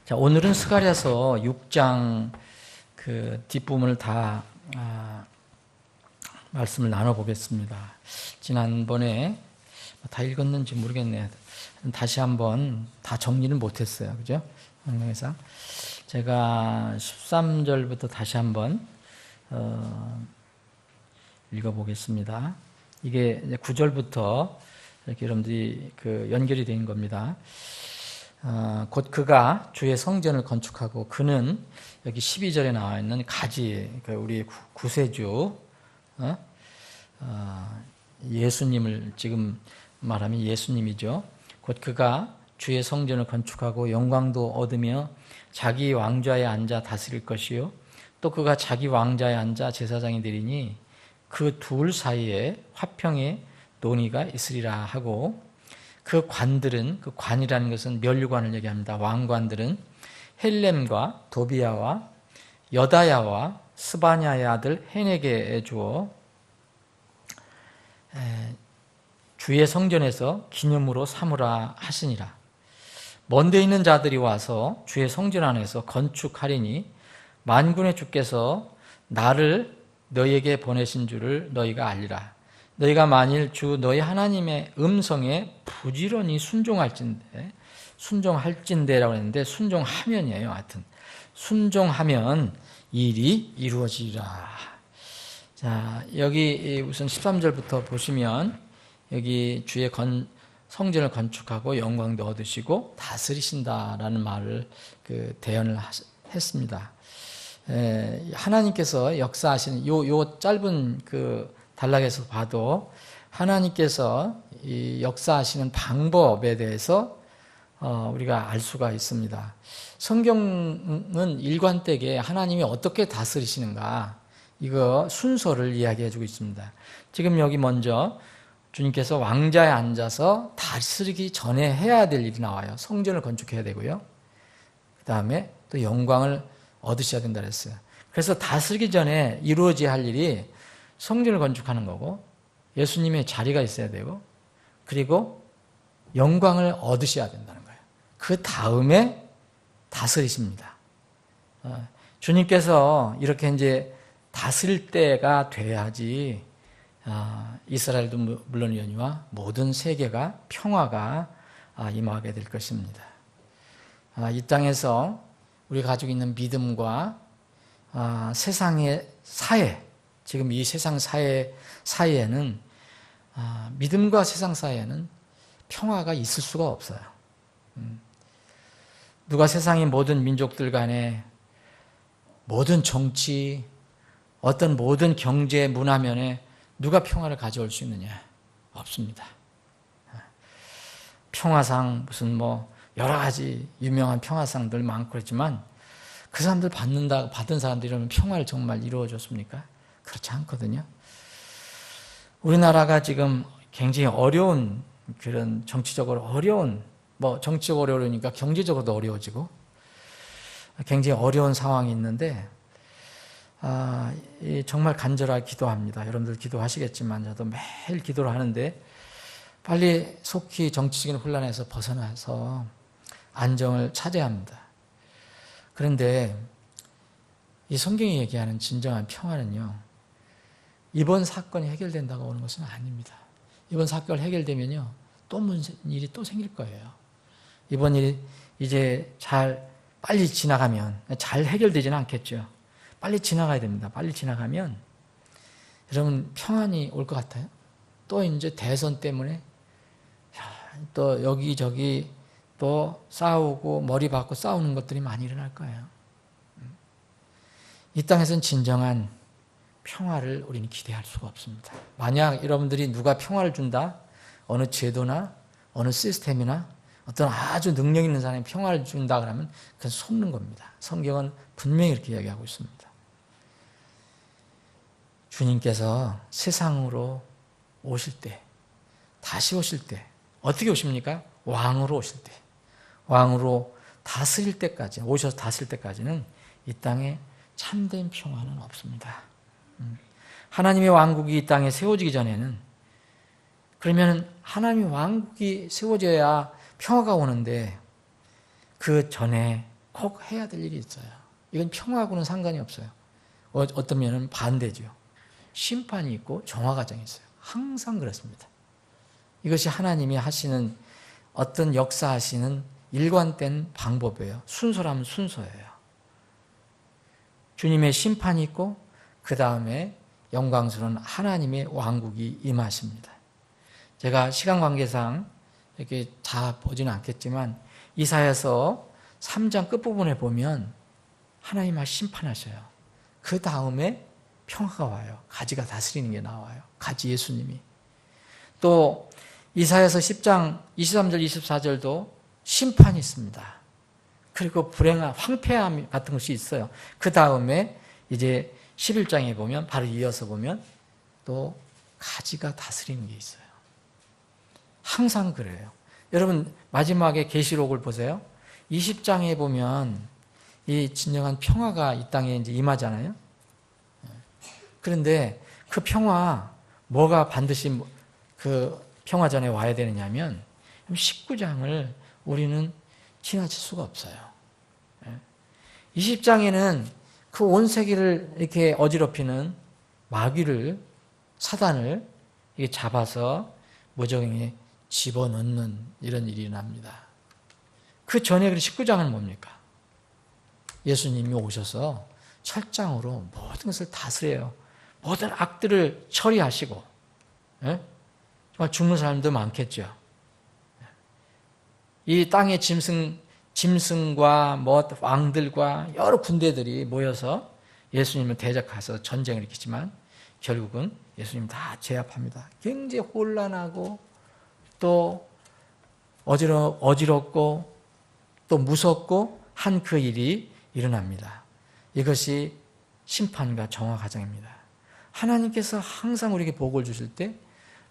자, 오늘은 스가랴서 6장 그 뒷부분을 다 말씀을 나눠보겠습니다. 지난번에 다 읽었는지 모르겠네요. 다시 한번 다 정리는 못했어요. 그죠? 성경에서 제가 13절부터 다시 한번 읽어보겠습니다. 이게 이제 9절부터 이렇게 여러분들이 그 연결이 된 겁니다. 곧 그가 주의 성전을 건축하고 그는 여기 12절에 나와 있는 가지, 우리 구세주 예수님을 지금 말하면 예수님이죠. 곧 그가 주의 성전을 건축하고 영광도 얻으며 자기 왕좌에 앉아 다스릴 것이요 또 그가 자기 왕좌에 앉아 제사장이 되리니 그 둘 사이에 화평의 논의가 있으리라 하고 그 관들은, 그 관이라는 것은 면류관을 얘기합니다. 왕관들은 헬렘과 도비야와 여다야와 스바냐의 아들 헨에게 주어 주의 성전에서 기념으로 삼으라 하시니라. 먼데 있는 자들이 와서 주의 성전 안에서 건축하리니 만군의 주께서 나를 너희에게 보내신 줄을 너희가 알리라. 너희가 만일 주 너희 하나님의 음성에 부지런히 순종할진대라고 했는데 순종하면이에요. 하여튼 순종하면 일이 이루어지리라. 자, 여기 우선 13절부터 보시면 여기 주의 성전을 건축하고 영광도 얻으시고 다스리신다라는 말을 대언을 했습니다. 하나님께서 역사하시는 요 짧은 단락에서 봐도 하나님께서 이 역사하시는 방법에 대해서 우리가 알 수가 있습니다. 성경은 일관되게 하나님이 어떻게 다스리시는가 이거 순서를 이야기해 주고 있습니다. 지금 여기 먼저 주님께서 왕좌에 앉아서 다스리기 전에 해야 될 일이 나와요. 성전을 건축해야 되고요. 그 다음에 또 영광을 얻으셔야 된다 그랬어요. 그래서 다스리기 전에 이루어져야 할 일이 성전을 건축하는 거고 예수님의 자리가 있어야 되고 그리고 영광을 얻으셔야 된다는 거예요. 그 다음에 다스리십니다. 주님께서 이렇게 이제 다스릴 때가 돼야지 이스라엘도 물론이거니와 모든 세계가 평화가 임하게 될 것입니다. 이 땅에서 우리가 가지고 있는 믿음과 세상의 사회, 지금 이 세상 사이에는 믿음과 세상 사이에는 평화가 있을 수가 없어요. 누가 세상의 모든 민족들 간에 모든 정치, 어떤 모든 경제 문화면에 누가 평화를 가져올 수 있느냐? 없습니다. 평화상 무슨 여러 가지 유명한 평화상들 많고 그렇지만 그 사람들 받은 사람들이라면 평화를 정말 이루어줬습니까? 그렇지 않거든요. 우리나라가 지금 굉장히 어려운 그런 정치적으로 어려운 정치적으로 어려우니까 경제적으로도 어려워지고 굉장히 어려운 상황이 있는데 정말 간절하게 기도합니다. 여러분들 기도하시겠지만 저도 매일 기도를 하는데 빨리 속히 정치적인 혼란에서 벗어나서 안정을 찾아야 합니다. 그런데 이 성경이 얘기하는 진정한 평화는요, 이번 사건이 해결된다고 오는 것은 아닙니다. 이번 사건이 해결되면요, 또 무슨 일이 또 생길 거예요. 이번 일이 이제 빨리 지나가면 잘 해결되지는 않겠죠. 빨리 지나가야 됩니다. 빨리 지나가면 여러분 평안이 올 것 같아요. 또 이제 대선 때문에 또 여기저기 또 싸우고 머리 박고 싸우는 것들이 많이 일어날 거예요. 이 땅에서는 진정한 평화를 우리는 기대할 수가 없습니다. 만약 여러분들이 누가 평화를 준다, 어느 제도나 어느 시스템이나 어떤 아주 능력 있는 사람이 평화를 준다 그러면 그건 속는 겁니다. 성경은 분명히 이렇게 이야기하고 있습니다. 주님께서 세상으로 오실 때, 다시 오실 때 어떻게 오십니까? 왕으로 오실 때, 왕으로 다스릴 때까지, 오셔서 다스릴 때까지는 이 땅에 참된 평화는 없습니다. 하나님의 왕국이 이 땅에 세워지기 전에는, 그러면 하나님의 왕국이 세워져야 평화가 오는데 그 전에 꼭 해야 될 일이 있어요. 이건 평화하고는 상관이 없어요. 어떤 면은 반대죠. 심판이 있고 정화 과정이 있어요. 항상 그렇습니다. 이것이 하나님이 하시는 어떤 역사하시는 일관된 방법이에요. 순서라면 순서예요. 주님의 심판이 있고 그 다음에 영광스러운 하나님의 왕국이 임하십니다. 제가 시간 관계상 이렇게 다 보지는 않겠지만 이사야서 3장 끝부분에 보면 하나님 심판하셔요. 그 다음에 평화가 와요. 가지가 다스리는 게 나와요. 가지 예수님이. 또 이사야서 10장 23절 24절도 심판이 있습니다. 그리고 불행함, 황폐함 같은 것이 있어요. 그 다음에 이제 11장에 보면 바로 이어서 보면 또 가지가 다스리는 게 있어요. 항상 그래요. 여러분 마지막에 계시록을 보세요. 20장에 보면 이 진정한 평화가 이 땅에 이제 임하잖아요. 그런데 그 평화 뭐가 반드시 그 평화 전에 와야 되느냐면 19장을 우리는 지나칠 수가 없어요. 20장에는 그 온 세계를 이렇게 어지럽히는 마귀를 사단을 이렇게 잡아서 무저갱에 집어넣는 이런 일이 납니다. 그 전에 19장은 뭡니까? 예수님이 오셔서 철장으로 모든 것을 다스려요. 모든 악들을 처리하시고, 정말 죽는 사람도 많겠죠. 이 땅의 짐승과 왕들과 여러 군대들이 모여서 예수님을 대적해서 전쟁을 일으키지만 결국은 예수님 다 제압합니다. 굉장히 혼란하고 또 어지럽고 또 무섭고 한 그 일이 일어납니다. 이것이 심판과 정화 과정입니다. 하나님께서 항상 우리에게 복을 주실 때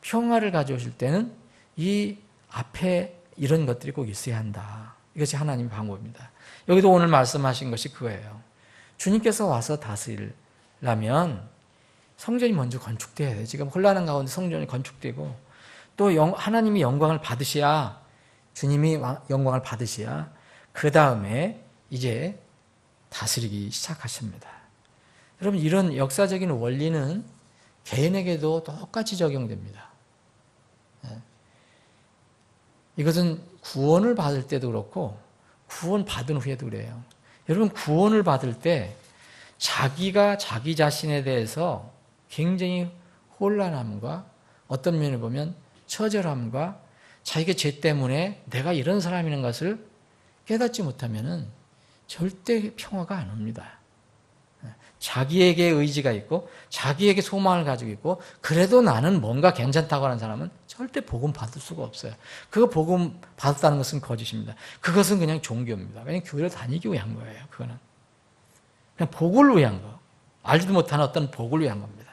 평화를 가져오실 때는 이 앞에 이런 것들이 꼭 있어야 한다. 이것이 하나님의 방법입니다. 여기도 오늘 말씀하신 것이 그거예요. 주님께서 와서 다스리려면 성전이 먼저 건축돼야 돼요. 지금 혼란한 가운데 성전이 건축되고 또 하나님이 영광을 받으셔야 주님이 영광을 받으셔야 그 다음에 이제 다스리기 시작하십니다. 여러분 이런 역사적인 원리는 개인에게도 똑같이 적용됩니다. 이것은 구원을 받을 때도 그렇고 구원 받은 후에도 그래요. 여러분 구원을 받을 때 자기가 자기 자신에 대해서 굉장히 혼란함과 어떤 면을 보면 처절함과 자기의 죄 때문에 내가 이런 사람이라는 것을 깨닫지 못하면 절대 평화가 안 옵니다. 자기에게 의지가 있고 자기에게 소망을 가지고 있고 그래도 나는 뭔가 괜찮다고 하는 사람은 절대 복음 받을 수가 없어요. 그거 복음 받았다는 것은 거짓입니다. 그것은 그냥 종교입니다. 그냥 교회를 다니기 위한 거예요. 그거는 그냥 복을 위한 거. 알지도 못하는 어떤 복을 위한 겁니다.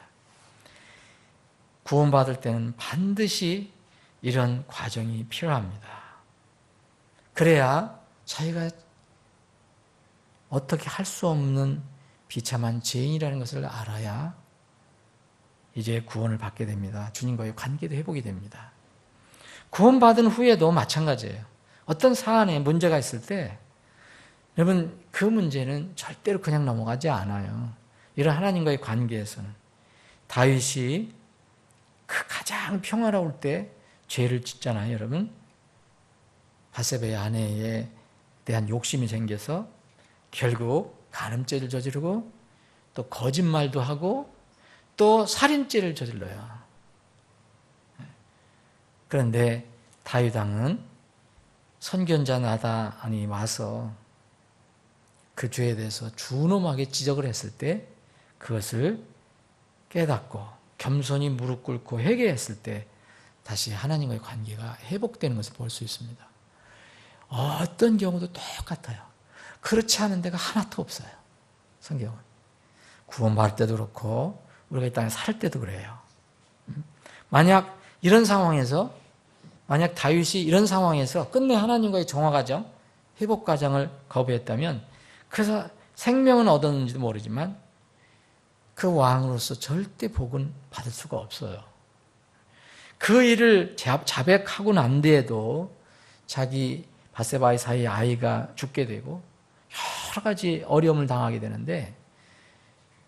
구원받을 때는 반드시 이런 과정이 필요합니다. 그래야 자기가 어떻게 할 수 없는 비참한 죄인이라는 것을 알아야 이제 구원을 받게 됩니다. 주님과의 관계도 회복이 됩니다. 구원받은 후에도 마찬가지예요. 어떤 사안에 문제가 있을 때 여러분 그 문제는 절대로 그냥 넘어가지 않아요. 이런 하나님과의 관계에서는 다윗이 그 가장 평화로울 때 죄를 짓잖아요. 여러분 바세바의 아내에 대한 욕심이 생겨서 결국 간음죄를 저지르고 또 거짓말도 하고 또 살인죄를 저질러요. 그런데 다윗 왕은 선견자 나단이 와서 그 죄에 대해서 준엄하게 지적을 했을 때 그것을 깨닫고 겸손히 무릎 꿇고 회개했을 때 다시 하나님과의 관계가 회복되는 것을 볼 수 있습니다. 어떤 경우도 똑같아요. 그렇지 않은 데가 하나도 없어요. 성경은. 구원받을 때도 그렇고 우리가 이 땅에 살 때도 그래요. 만약 이런 상황에서 만약 다윗이 이런 상황에서 끝내 하나님과의 정화 과정, 회복 과정을 거부했다면 그래서 생명은 얻었는지도 모르지만 그 왕으로서 절대 복은 받을 수가 없어요. 그 일을 자백하고 난 뒤에도 자기 바세바의 사이에 아이가 죽게 되고 여러 가지 어려움을 당하게 되는데,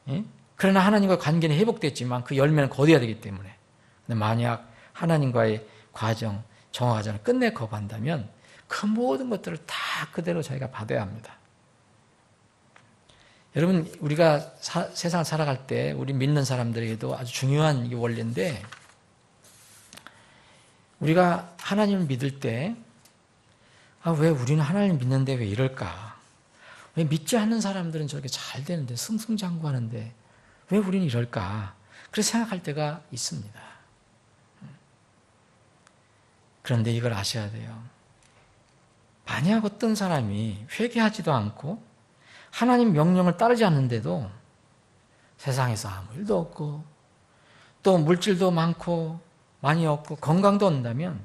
예? 그러나 하나님과 관계는 회복됐지만 그 열매는 거둬야 되기 때문에. 근데 만약 하나님과의 과정, 정화 과정을 끝내 거부한다면 그 모든 것들을 다 그대로 저희가 받아야 합니다. 여러분, 우리가 세상을 살아갈 때 우리 믿는 사람들에게도 아주 중요한 원리인데, 우리가 하나님을 믿을 때 왜 우리는 하나님을 믿는데 왜 이럴까? 왜 믿지 않는 사람들은 저렇게 잘 되는데 승승장구하는데 왜 우리는 이럴까? 그래서 생각할 때가 있습니다. 그런데 이걸 아셔야 돼요. 만약 어떤 사람이 회개하지도 않고 하나님 명령을 따르지 않는데도 세상에서 아무 일도 없고 또 물질도 많이 없고 건강도 온다면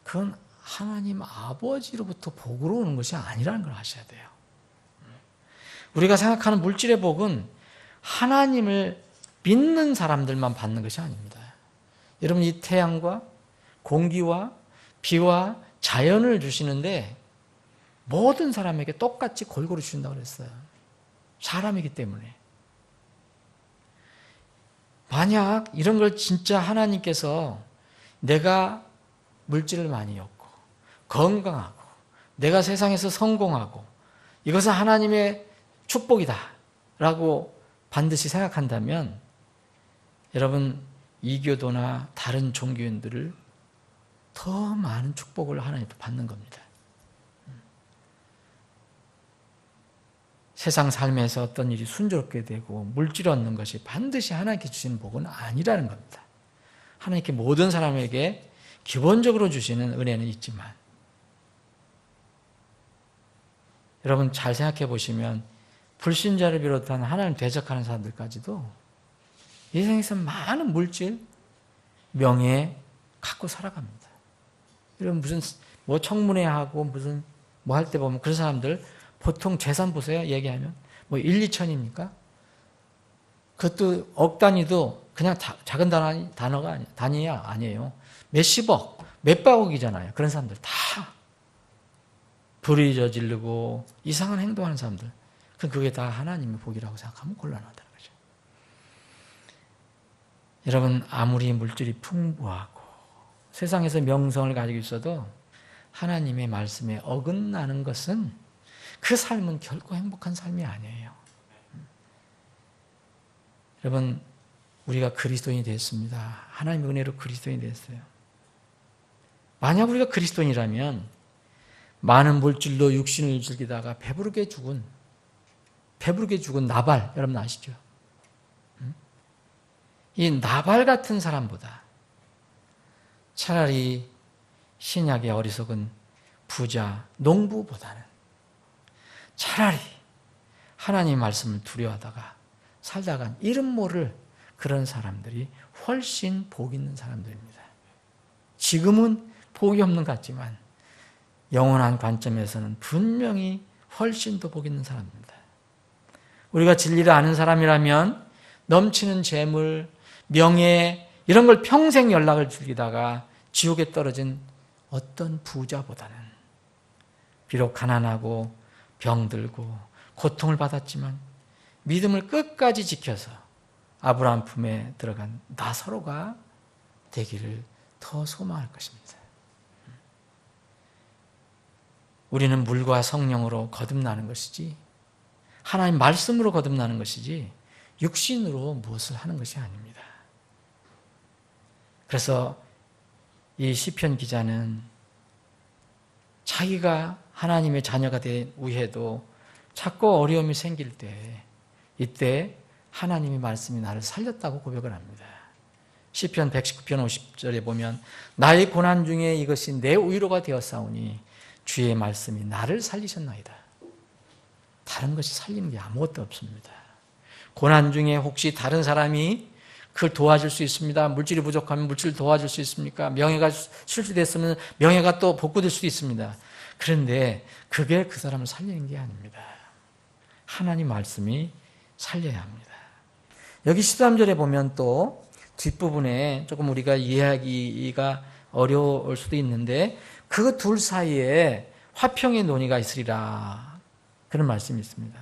그건 하나님 아버지로부터 복으로 오는 것이 아니라는 걸 아셔야 돼요. 우리가 생각하는 물질의 복은 하나님을 믿는 사람들만 받는 것이 아닙니다. 여러분, 이 태양과 공기와 비와 자연을 주시는데 모든 사람에게 똑같이 골고루 주신다고 그랬어요. 사람이기 때문에. 만약 이런 걸 진짜 하나님께서 내가 물질을 많이 얻고 건강하고 내가 세상에서 성공하고 이것은 하나님의 축복이다 라고 반드시 생각한다면 여러분, 이교도나 다른 종교인들을 더 많은 축복을 하나님께 받는 겁니다. 세상 삶에서 어떤 일이 순조롭게 되고 물질을 얻는 것이 반드시 하나님께 주시는 복은 아니라는 겁니다. 하나님께 모든 사람에게 기본적으로 주시는 은혜는 있지만, 여러분 잘 생각해 보시면 불신자를 비롯한 하나님 대적하는 사람들까지도 이 세상에서 많은 물질, 명예 갖고 살아갑니다. 여러분 무슨 청문회하고 무슨 할 때 보면 그런 사람들 보통 재산 보세요. 얘기하면 1, 2천입니까? 그것도 억 단위도 그냥 작은 단위야 아니에요. 몇십억, 몇백억이잖아요. 그런 사람들 다 불의 저지르고 이상한 행동하는 사람들. 그게 다 하나님의 복이라고 생각하면 곤란하다는 거죠. 여러분, 아무리 물질이 풍부하고 세상에서 명성을 가지고 있어도 하나님의 말씀에 어긋나는 것은 그 삶은 결코 행복한 삶이 아니에요. 여러분, 우리가 그리스도인이 됐습니다. 하나님의 은혜로 그리스도인이 됐어요. 만약 우리가 그리스도인이라면 많은 물질로 육신을 즐기다가 배부르게 죽은 나발, 여러분 아시죠? 이 나발 같은 사람보다 차라리 신약의 어리석은 부자, 농부보다는 차라리 하나님 말씀을 두려워하다가 살다간 이름 모를 그런 사람들이 훨씬 복 있는 사람들입니다. 지금은 복이 없는 것 같지만 영원한 관점에서는 분명히 훨씬 더 복 있는 사람입니다. 우리가 진리를 아는 사람이라면 넘치는 재물, 명예 이런 걸 평생 연락을 즐기다가 지옥에 떨어진 어떤 부자보다는 비록 가난하고 병들고 고통을 받았지만 믿음을 끝까지 지켜서 아브라함 품에 들어간 나사로가 되기를 더 소망할 것입니다. 우리는 물과 성령으로 거듭나는 것이지 하나님 말씀으로 거듭나는 것이지 육신으로 무엇을 하는 것이 아닙니다. 그래서 이 시편 기자는 자기가 하나님의 자녀가 된 후에도 자꾸 어려움이 생길 때 이때 하나님의 말씀이 나를 살렸다고 고백을 합니다. 시편 119편 50절에 보면 나의 고난 중에 이것이 내 위로가 되었사오니 주의 말씀이 나를 살리셨나이다. 다른 것이 살리는 게 아무것도 없습니다. 고난 중에 혹시 다른 사람이 그걸 도와줄 수 있습니다. 물질이 부족하면 물질을 도와줄 수 있습니까? 명예가 실추됐으면 명예가 또 복구될 수도 있습니다. 그런데 그게 그 사람을 살리는 게 아닙니다. 하나님 말씀이 살려야 합니다. 여기 13절에 보면 또 뒷부분에 조금 우리가 이해하기가 어려울 수도 있는데 그 둘 사이에 화평의 논의가 있으리라. 그런 말씀이 있습니다.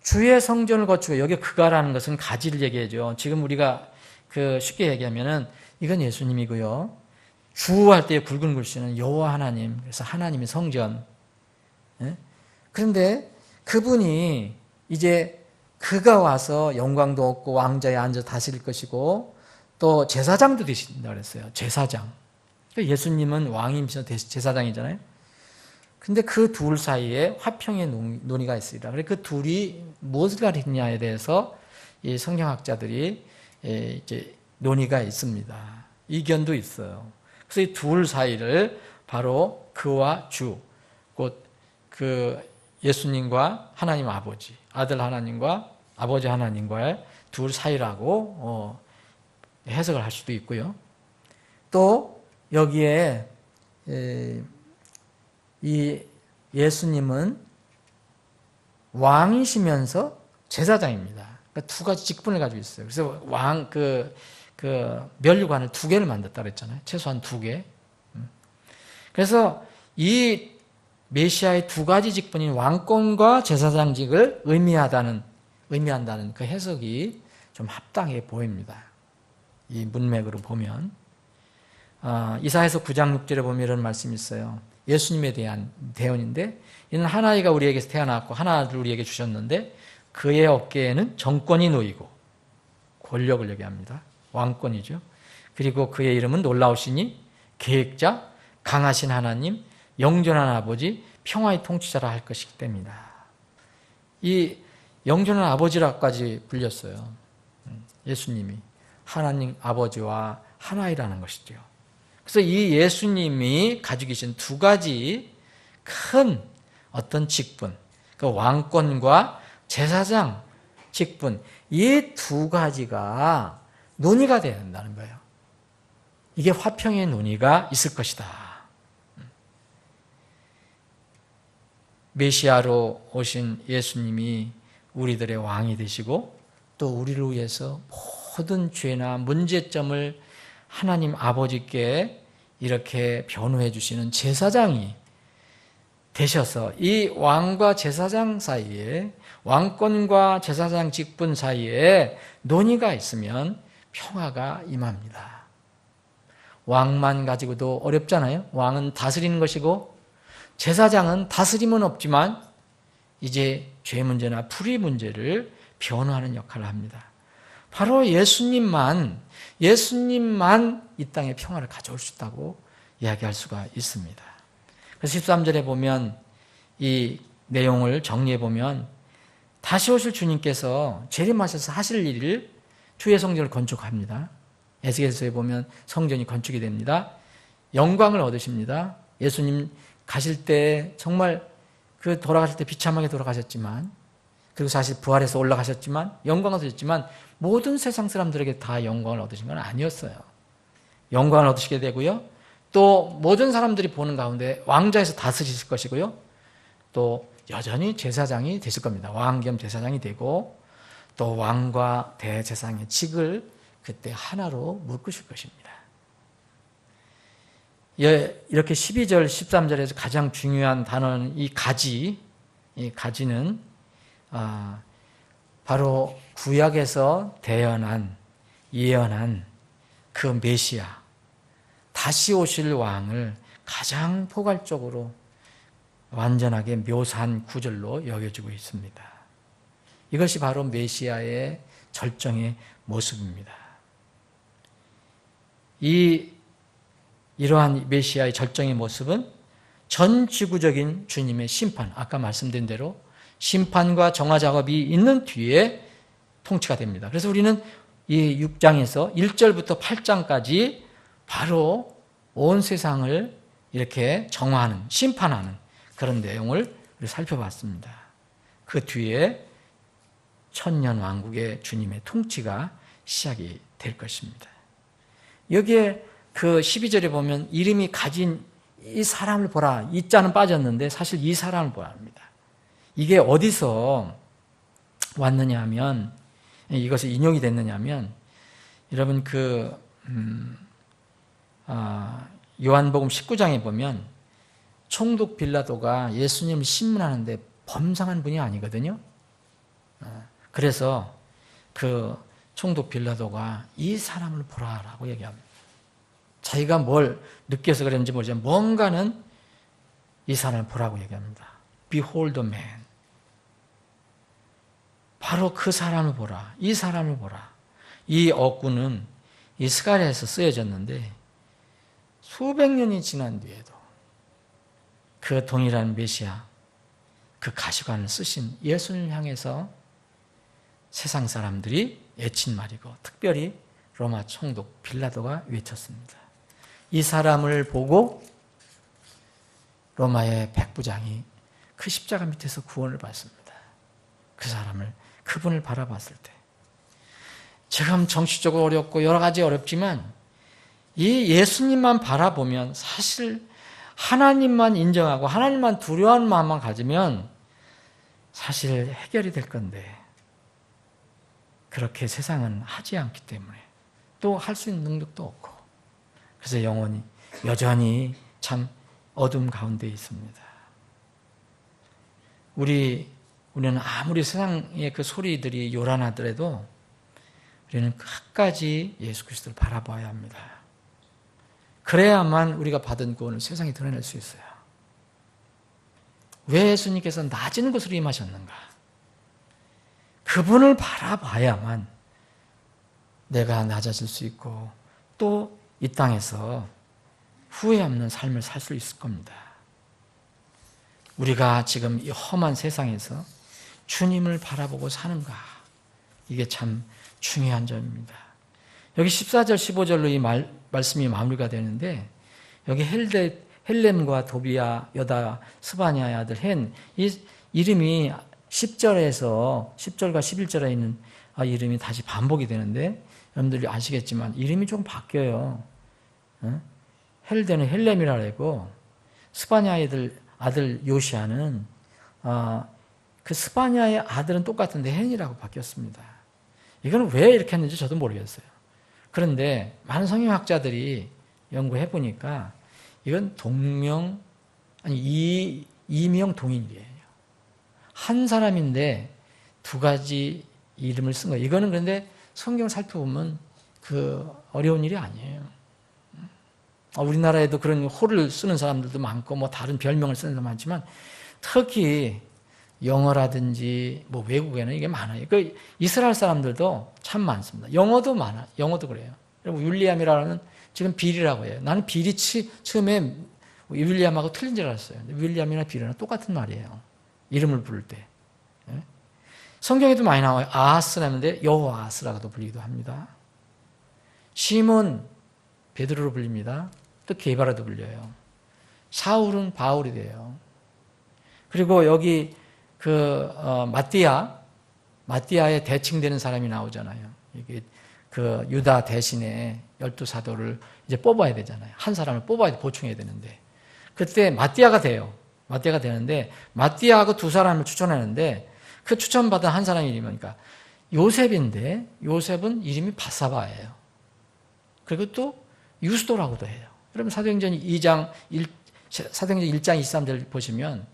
주의 성전을 거치고, 여기 그가라는 것은 가지를 얘기하죠. 지금 우리가 쉽게 얘기하면은 이건 예수님이고요. 주할 때의 굵은 글씨는 여호와 하나님, 그래서 하나님의 성전. 그런데 그분이 이제 그가 와서 영광도 얻고 왕자에 앉아 다스릴 것이고 또 제사장도 되신다고 그랬어요. 제사장. 예수님은 왕이면서 제사장이잖아요. 근데 그 둘 사이에 화평의 논의가 있습니다. 그래서 그 둘이 무엇을 가리느냐에 대해서 이 성경학자들이 이제 논의가 있습니다. 이견도 있어요. 그래서 이 둘 사이를 바로 그와 주, 곧 그 예수님과 하나님 아버지, 아들 하나님과 아버지 하나님과의 둘 사이라고 해석을 할 수도 있고요. 또 여기에 이 예수님은 왕이시면서 제사장입니다. 그러니까 두 가지 직분을 가지고 있어요. 그래서 면류관을 두 개를 만들었다 그랬잖아요. 최소한 두 개. 그래서 이 메시아의 두 가지 직분인 왕권과 제사장직을 의미한다는 그 해석이 좀 합당해 보입니다. 이 문맥으로 보면. 이사야서 9장 6절에 보면 이런 말씀이 있어요. 예수님에 대한 대언인데, 이는 한 아이가 우리에게서 태어났고 하나를 우리에게 주셨는데 그의 어깨에는 정권이 놓이고, 권력을 얘기합니다. 왕권이죠. 그리고 그의 이름은 놀라우시니 계획자, 강하신 하나님, 영존한 아버지, 평화의 통치자라 할 것이기 때문이다. 이 영존한 아버지라까지 불렸어요. 예수님이 하나님 아버지와 하나이라는 것이죠. 그래서 이 예수님이 가지고 계신 두 가지 큰 어떤 직분, 그 왕권과 제사장 직분, 이 두 가지가 논의가 돼야 된다는 거예요. 이게 화평의 논의가 있을 것이다. 메시아로 오신 예수님이 우리들의 왕이 되시고 또 우리를 위해서 모든 죄나 문제점을 하나님 아버지께 이렇게 변호해 주시는 제사장이 되셔서 이 왕과 제사장 사이에, 왕권과 제사장 직분 사이에 논의가 있으면 평화가 임합니다. 왕만 가지고도 어렵잖아요. 왕은 다스리는 것이고 제사장은 다스림은 없지만 이제 죄 문제나 불의 문제를 변호하는 역할을 합니다. 바로 예수님만 이 땅에 평화를 가져올 수 있다고 이야기할 수가 있습니다. 그래서 13절에 보면 이 내용을 정리해 보면 다시 오실 주님께서 재림하셔서 하실 일을 주의 성전을 건축합니다. 에스겔서에 보면 성전이 건축이 됩니다. 영광을 얻으십니다. 예수님 가실 때 정말 돌아가실 때 비참하게 돌아가셨지만, 그리고 사실 부활해서 올라가셨지만 영광을 얻으셨지만 모든 세상 사람들에게 다 영광을 얻으신 건 아니었어요. 영광을 얻으시게 되고요. 또 모든 사람들이 보는 가운데 왕좌에서 다스리실 것이고요. 또 여전히 제사장이 되실 겁니다. 왕 겸 제사장이 되고 또 왕과 대제사장의 직을 그때 하나로 묶으실 것입니다. 이렇게 12절, 13절에서 가장 중요한 단어는 이 가지는 바로 구약에서 예언한 그 메시아, 다시 오실 왕을 가장 포괄적으로 완전하게 묘사한 구절로 여겨지고 있습니다. 이것이 바로 메시아의 절정의 모습입니다. 이러한 메시아의 절정의 모습은 전 지구적인 주님의 심판, 아까 말씀드린 대로 심판과 정화 작업이 있는 뒤에 통치가 됩니다. 그래서 우리는 이 6장에서 1절부터 8장까지 바로 온 세상을 이렇게 정화하는, 심판하는 그런 내용을 살펴봤습니다. 그 뒤에 천년 왕국의 주님의 통치가 시작이 될 것입니다. 여기에 그 12절에 보면 이름이 가진 이 사람을 보라. 이 자는 빠졌는데 사실 이 사람을 보라 합니다. 이게 어디서 왔느냐 하면, 이것이 인용이 됐느냐 하면, 여러분 요한복음 19장에 보면 총독 빌라도가 예수님을 신문하는데 범상한 분이 아니거든요. 그래서 그 총독 빌라도가 이 사람을 보라라고 얘기합니다. 자기가 뭘 느껴서 그랬는지 모르지만 뭔가는 이 사람을 보라고 얘기합니다. Behold the man. 바로 그 사람을 보라. 이 사람을 보라. 이 어구는 이 스가랴에서 쓰여졌는데 수백 년이 지난 뒤에도 그 동일한 메시아, 그 가시관을 쓰신 예수님을 향해서 세상 사람들이 애친 말이고 특별히 로마 총독 빌라도가 외쳤습니다. 이 사람을 보고 로마의 백부장이 그 십자가 밑에서 구원을 받습니다. 그 사람을, 그분을 바라봤을 때 지금 정치적으로 어렵고 여러 가지 어렵지만 이 예수님만 바라보면 사실 하나님만 인정하고 하나님만 두려워하는 마음만 가지면 사실 해결이 될 건데 그렇게 세상은 하지 않기 때문에 또 할 수 있는 능력도 없고 그래서 영혼이 여전히 참 어둠 가운데 있습니다. 우리는 아무리 세상의 그 소리들이 요란하더라도 우리는 끝까지 예수 그리스도를 바라봐야 합니다. 그래야만 우리가 받은 구원을 세상에 드러낼 수 있어요. 왜 예수님께서 낮은 곳으로 임하셨는가? 그분을 바라봐야만 내가 낮아질 수 있고 또 이 땅에서 후회 없는 삶을 살 수 있을 겁니다. 우리가 지금 이 험한 세상에서 주님을 바라보고 사는가? 이게 참 중요한 점입니다. 여기 14절, 15절로 이 말씀이 마무리가 되는데 여기 헬렘과 도비야, 여다, 스바냐의 아들 헨, 이 이름이 10절과 11절에 있는 이름이 다시 반복이 되는데 여러분들이 아시겠지만 이름이 좀 바뀌어요. 헬데는 헬렘이라 하고 스바냐의 아들 요시아는 그 스바냐의 아들은 똑같은데 헨이라고 바뀌었습니다. 이건 왜 이렇게 했는지 저도 모르겠어요. 그런데 많은 성경학자들이 연구해 보니까 이건 이명 동일이에요. 한 사람인데 두 가지 이름을 쓴 거예요. 이거는 그런데 성경을 살펴보면 그 어려운 일이 아니에요. 우리나라에도 그런 호를 쓰는 사람들도 많고 뭐 다른 별명을 쓰는 사람도 많지만 특히 영어라든지 뭐 외국에는 이게 많아요. 그 이스라엘 사람들도 참 많습니다. 영어도 많아. 영어도 그래요. 윌리엄이라는 지금 빌이라고 해요. 나는 빌이 처음에 윌리엄하고 틀린 줄 알았어요. 윌리엄이나 빌이나 똑같은 말이에요. 이름을 부를 때. 성경에도 많이 나와요. 아하스라는데 여호아스라고도 불리기도 합니다. 시몬 베드로로 불립니다. 또 게바라도 불려요. 사울은 바울이 돼요. 그리고 여기 마띠아의 대칭되는 사람이 나오잖아요. 이게 그 유다 대신에 12사도를 이제 뽑아야 되잖아요. 한 사람을 보충해야 되는데 그때 마띠아가 돼요. 마띠아가 되는데 마띠아하고 두 사람을 추천하는데 그 추천받은 한 사람 이름이 뭐니까 요셉인데 요셉은 이름이 바사바예요. 그리고 또 유스도라고도 해요. 여러분 사도행전 1장 23절 보시면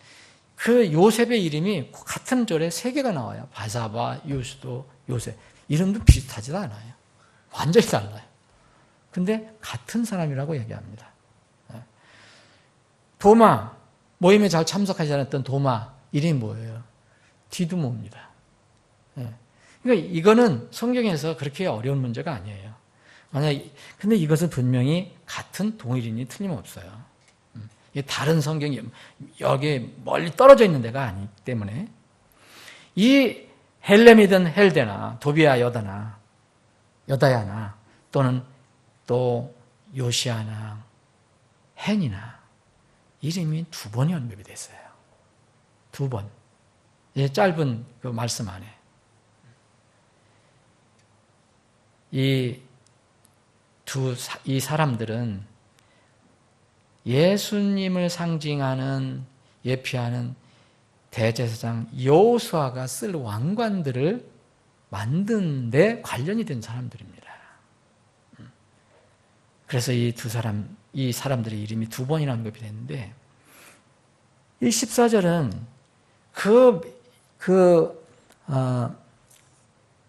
그 요셉의 이름이 같은 절에 세 개가 나와요. 바사바, 유스도, 요셉. 이름도 비슷하지도 않아요. 완전히 달라요. 근데 같은 사람이라고 얘기합니다. 도마, 모임에 잘 참석하지 않았던 도마, 이름이 뭐예요? 디두모입니다. 그러니까 이거는 성경에서 그렇게 어려운 문제가 아니에요. 근데 이것은 분명히 같은 동일인이 틀림없어요. 이게 다른 성경이 여기 멀리 떨어져 있는 데가 아니기 때문에 이 헬렘이든 헬데나 도비야 여다야나 또는 또 요시아나 헨이나 이름이 두 번이 언급이 됐어요. 두 번. 이 짧은 그 말씀 안에 이 사람들은 예수님을 상징하는 예표하는 대제사장 여호수아가 쓸 왕관들을 만든 데 관련이 된 사람들입니다. 그래서 이 사람들의 이름이 두 번이나 언급이 됐는데 이 14절은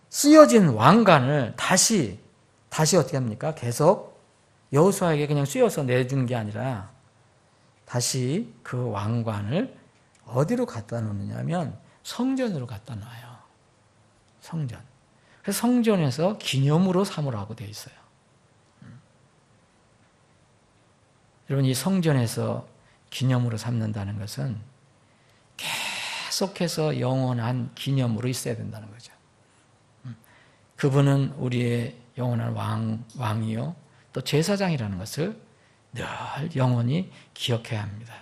쓰여진 왕관을 다시 어떻게 합니까? 계속 여호수아에게 그냥 씌워서 내주는 게 아니라 다시 그 왕관을 어디로 갖다 놓느냐면 성전으로 갖다 놔요. 성전. 그래서 성전에서 기념으로 삼으라고 되어 있어요. 여러분, 이 성전에서 기념으로 삼는다는 것은 계속해서 영원한 기념으로 있어야 된다는 거죠. 그분은 우리의 영원한 왕이요, 또 제사장이라는 것을 늘 영원히 기억해야 합니다.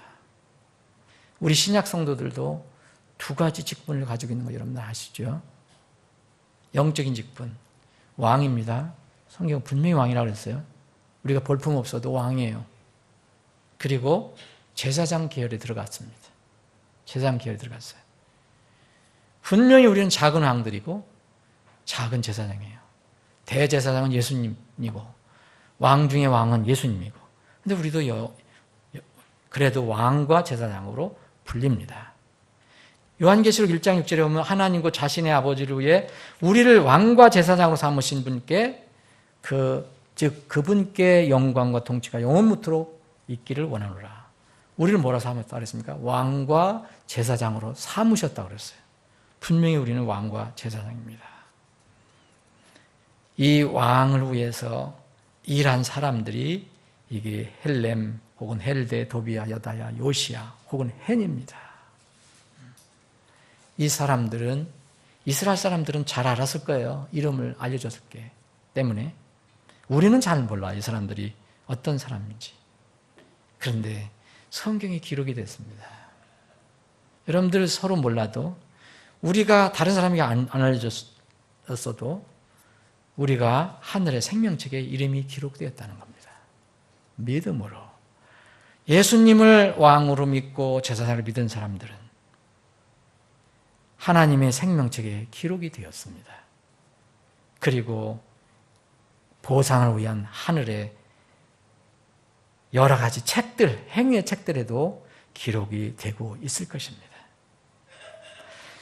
우리 신약 성도들도 두 가지 직분을 가지고 있는 거 여러분들 아시죠? 영적인 직분, 왕입니다. 성경은 분명히 왕이라고 그랬어요. 우리가 볼품 없어도 왕이에요. 그리고 제사장 계열에 들어갔습니다. 제사장 계열에 들어갔어요. 분명히 우리는 작은 왕들이고 작은 제사장이에요. 대제사장은 예수님이고 왕 중에 왕은 예수님이고, 근데 우리도 그래도 왕과 제사장으로 불립니다. 요한계시록 1장 6절에 보면 하나님과 자신의 아버지를 위해 우리를 왕과 제사장으로 삼으신 분께 즉 그분께 영광과 통치가 영원무토록 있기를 원하노라. 우리를 뭐라 삼았다 그랬습니까? 왕과 제사장으로 삼으셨다고 그랬어요. 분명히 우리는 왕과 제사장입니다. 이 왕을 위해서 일한 사람들이 이게 헬렘 혹은 헬데, 도비야, 여다야, 요시야 혹은 헨입니다. 이 사람들은, 이스라엘 사람들은 잘 알았을 거예요. 이름을 알려줬기 때문에. 우리는 잘 몰라, 이 사람들이 어떤 사람인지. 그런데 성경에 기록이 됐습니다. 여러분들 서로 몰라도, 우리가 다른 사람에게 안 알려줬어도 우리가 하늘의 생명책에 이름이 기록되었다는 겁니다. 믿음으로. 예수님을 왕으로 믿고 제사장을 믿은 사람들은 하나님의 생명책에 기록이 되었습니다. 그리고 보상을 위한 하늘의 여러 가지 책들, 행위의 책들에도 기록이 되고 있을 것입니다.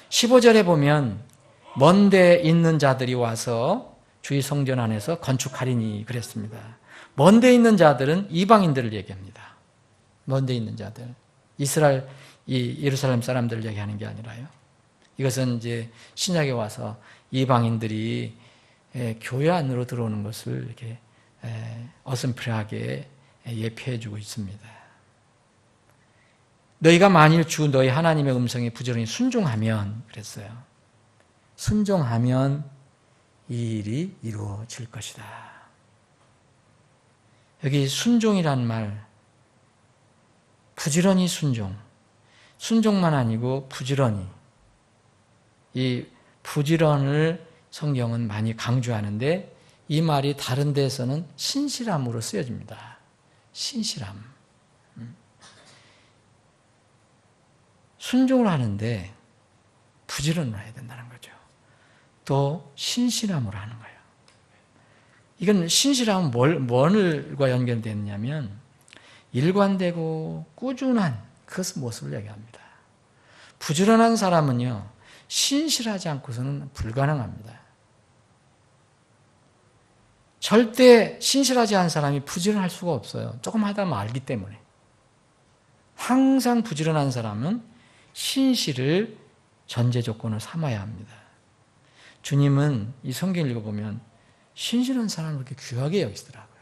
15절에 보면 먼데 있는 자들이 와서 주의 성전 안에서 건축하리니 그랬습니다. 먼데 있는 자들은 이방인들을 얘기합니다. 먼데 있는 자들. 이스라엘, 예루살렘 사람들을 얘기하는 게 아니라요. 이것은 이제 신약에 와서 이방인들이 교회 안으로 들어오는 것을 이렇게 어슴프레하게 예표해 주고 있습니다. 너희가 만일 주 너희 하나님의 음성에 부지런히 순종하면, 그랬어요. 순종하면 이 일이 이루어질 것이다. 여기 순종이란 말, 부지런히 순종, 순종만 아니고 부지런히, 이 부지런을 성경은 많이 강조하는데 이 말이 다른 데에서는 신실함으로 쓰여집니다. 신실함. 순종을 하는데 부지런을 해야 된다는 거죠. 또 신실함으로 하는 거예요. 이건 신실함은 뭘과 연결되느냐면 일관되고 꾸준한 그 모습을 얘기합니다. 부지런한 사람은요, 신실하지 않고서는 불가능합니다. 절대 신실하지 않은 사람이 부지런할 수가 없어요. 조금 하다 말기 때문에. 항상 부지런한 사람은 신실을 전제 조건으로 삼아야 합니다. 주님은 이 성경 읽어보면 신실한 사람을 그렇게 귀하게 여기시더라고요.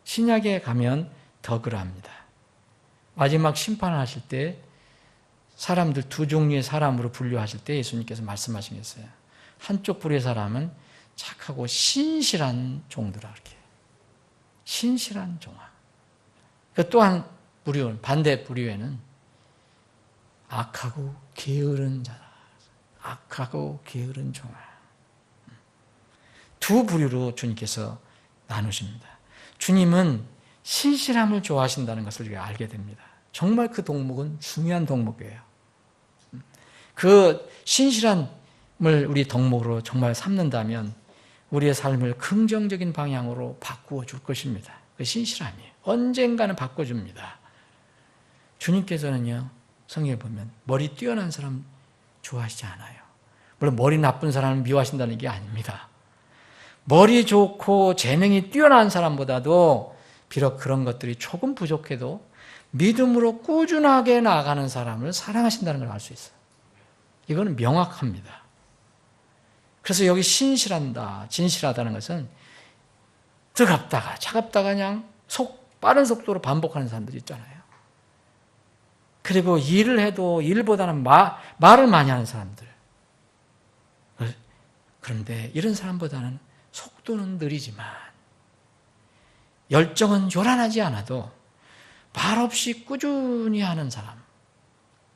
신약에 가면 더 그러합니다. 마지막 심판을 하실 때 사람들 두 종류의 사람으로 분류하실 때 예수님께서 말씀하신 게 있어요. 한쪽 부류의 사람은 착하고 신실한 종들아, 이렇게. 신실한 종아. 또한 부류, 반대 부류에는 악하고 게으른 자다. 악하고 게으른 종아. 두 부류로 주님께서 나누십니다. 주님은 신실함을 좋아하신다는 것을 우리가 알게 됩니다. 정말 그 동목은 중요한 동목이에요. 그 신실함을 우리 덕목으로 정말 삼는다면 우리의 삶을 긍정적인 방향으로 바꾸어 줄 것입니다. 그 신실함이에요. 언젠가는 바꿔줍니다. 주님께서는요, 성경에 보면 머리 뛰어난 사람 좋아하시지 않아요. 물론 머리 나쁜 사람을 미워하신다는 게 아닙니다. 머리 좋고 재능이 뛰어난 사람보다도 비록 그런 것들이 조금 부족해도 믿음으로 꾸준하게 나아가는 사람을 사랑하신다는 걸 알 수 있어요. 이거는 명확합니다. 그래서 여기 신실한다, 진실하다는 것은 뜨겁다가 차갑다가 그냥 빠른 속도로 반복하는 사람들이 있잖아요. 그리고 일을 해도 일보다는 말을 많이 하는 사람들. 그런데 이런 사람보다는 속도는 느리지만 열정은 요란하지 않아도 말없이 꾸준히 하는 사람,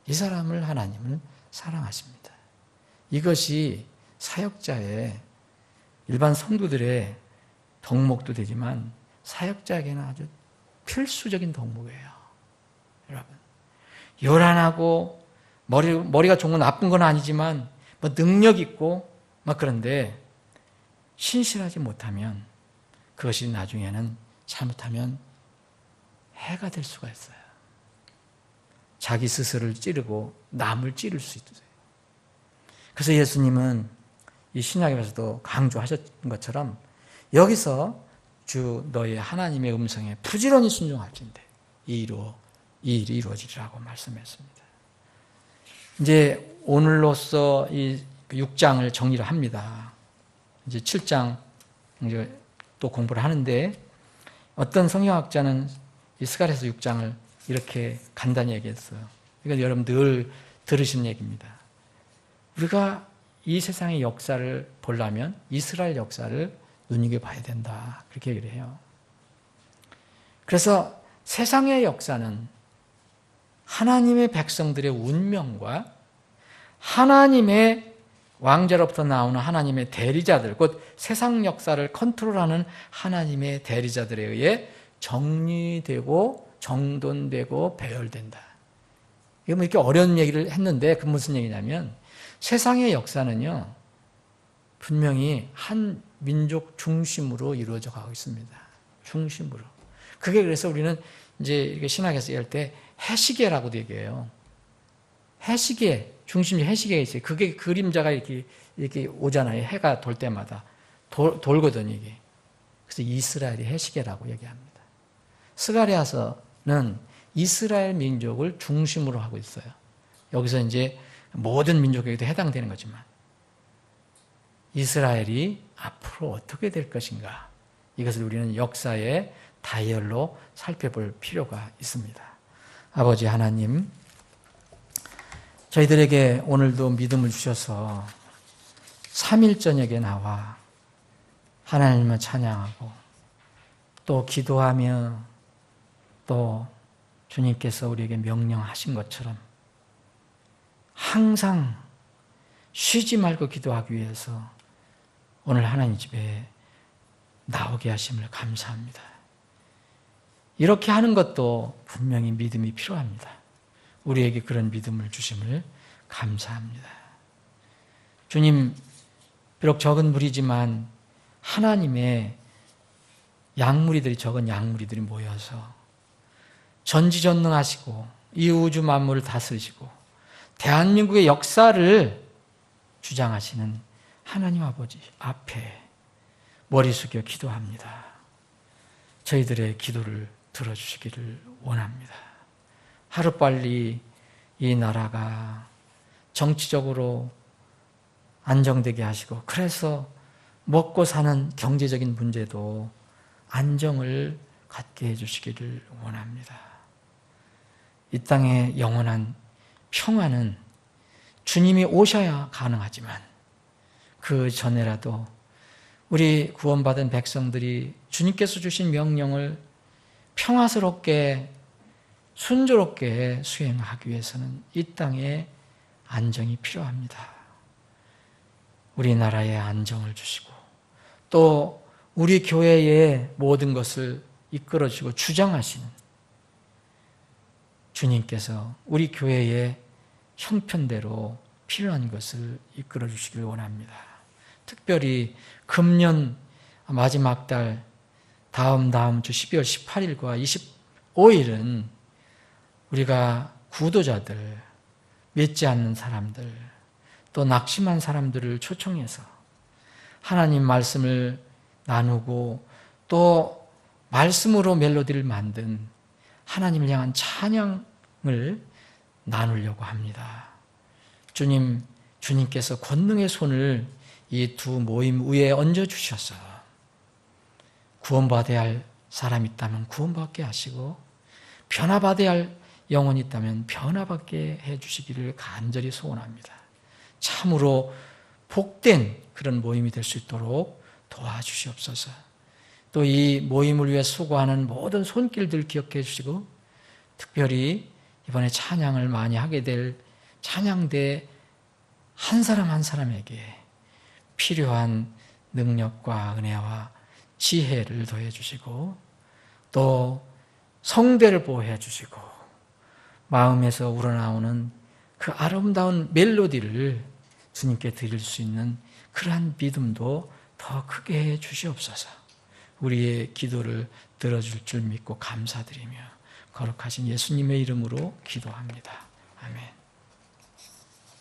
이 사람을 하나님은 사랑하십니다. 이것이 사역자의 일반 성도들의 덕목도 되지만 사역자에게는 아주 필수적인 덕목이에요. 여러분, 요란하고 머리가 좋은 건 나쁜 건 아니지만 능력 있고 그런데 신실하지 못하면 그것이 나중에는 잘못하면 해가 될 수가 있어요. 자기 스스로를 찌르고 남을 찌를 수 있어요. 그래서 예수님은 이 신약에서도 강조하셨던 것처럼 여기서 주 너의 하나님의 음성에 부지런히 순종할진대 이 일이 이루어지리라고 말씀했습니다. 이제 오늘로써 이 6장을 정리를 합니다. 이제 7장 이제 또 공부를 하는데 어떤 성경학자는 이 스가랴서 6장을 이렇게 간단히 얘기했어요. 이건 여러분 늘 들으신 얘기입니다. 우리가 이 세상의 역사를 보려면 이스라엘 역사를 눈여겨봐야 된다. 그렇게 얘기를 해요. 그래서 세상의 역사는 하나님의 백성들의 운명과 하나님의 왕자로부터 나오는 하나님의 대리자들, 곧 세상 역사를 컨트롤하는 하나님의 대리자들에 의해 정리되고 정돈되고 배열된다. 이거 이렇게 어려운 얘기를 했는데 그 무슨 얘기냐면 세상의 역사는요 분명히 한 민족 중심으로 이루어져 가고 있습니다. 중심으로. 그게 그래서 우리는 이제 이렇게 신학에서 얘기할 때 해시계라고도 얘기해요. 해시계, 중심이 해시계가 있어요. 그게 그림자가 이렇게 오잖아요. 해가 돌 때마다. 돌거든요, 이게. 그래서 이스라엘이 해시계라고 얘기합니다. 스가랴서는 이스라엘 민족을 중심으로 하고 있어요. 여기서 이제 모든 민족에게도 해당되는 거지만 이스라엘이 앞으로 어떻게 될 것인가 이것을 우리는 역사의 다이얼로 살펴볼 필요가 있습니다. 아버지 하나님, 저희들에게 오늘도 믿음을 주셔서 3일 저녁에 나와 하나님을 찬양하고 또 기도하며 또 주님께서 우리에게 명령하신 것처럼 항상 쉬지 말고 기도하기 위해서 오늘 하나님 집에 나오게 하심을 감사합니다. 이렇게 하는 것도 분명히 믿음이 필요합니다. 우리에게 그런 믿음을 주심을 감사합니다. 주님, 비록 적은 무리지만 하나님의 양무리들이 적은 양무리들이 모여서 전지전능하시고 이 우주 만물을 다스리시고 대한민국의 역사를 주장하시는 하나님 아버지 앞에 머리 숙여 기도합니다. 저희들의 기도를 들어주시기를 원합니다. 하루빨리 이 나라가 정치적으로 안정되게 하시고 그래서 먹고 사는 경제적인 문제도 안정을 갖게 해주시기를 원합니다. 이 땅의 영원한 평화는 주님이 오셔야 가능하지만 그 전에라도 우리 구원받은 백성들이 주님께서 주신 명령을 평화스럽게 순조롭게 수행하기 위해서는 이 땅에 안정이 필요합니다. 우리나라에 안정을 주시고 또 우리 교회의 모든 것을 이끌어주시고 주장하시는 주님께서 우리 교회의 형편대로 필요한 것을 이끌어 주시길 원합니다. 특별히 금년 마지막 달 다음 주 12월 18일과 25일은 우리가 구도자들 믿지 않는 사람들, 또 낙심한 사람들을 초청해서 하나님 말씀을 나누고 또 말씀으로 멜로디를 만든 하나님을 향한 찬양을 나누려고 합니다. 주님께서 권능의 손을 이 두 모임 위에 얹어주셔서 구원받아야 할 사람이 있다면 구원받게 하시고 변화받아야 할 영혼이 있다면 변화받게 해주시기를 간절히 소원합니다. 참으로 복된 그런 모임이 될 수 있도록 도와주시옵소서. 또 이 모임을 위해 수고하는 모든 손길들 기억해 주시고 특별히 이번에 찬양을 많이 하게 될 찬양대 한 사람 한 사람에게 필요한 능력과 은혜와 지혜를 더해 주시고 또 성대를 보호해 주시고 마음에서 우러나오는 그 아름다운 멜로디를 주님께 드릴 수 있는 그러한 믿음도 더 크게 해 주시옵소서. 우리의 기도를 들어줄 줄 믿고 감사드리며 거룩하신 예수님의 이름으로 기도합니다. 아멘.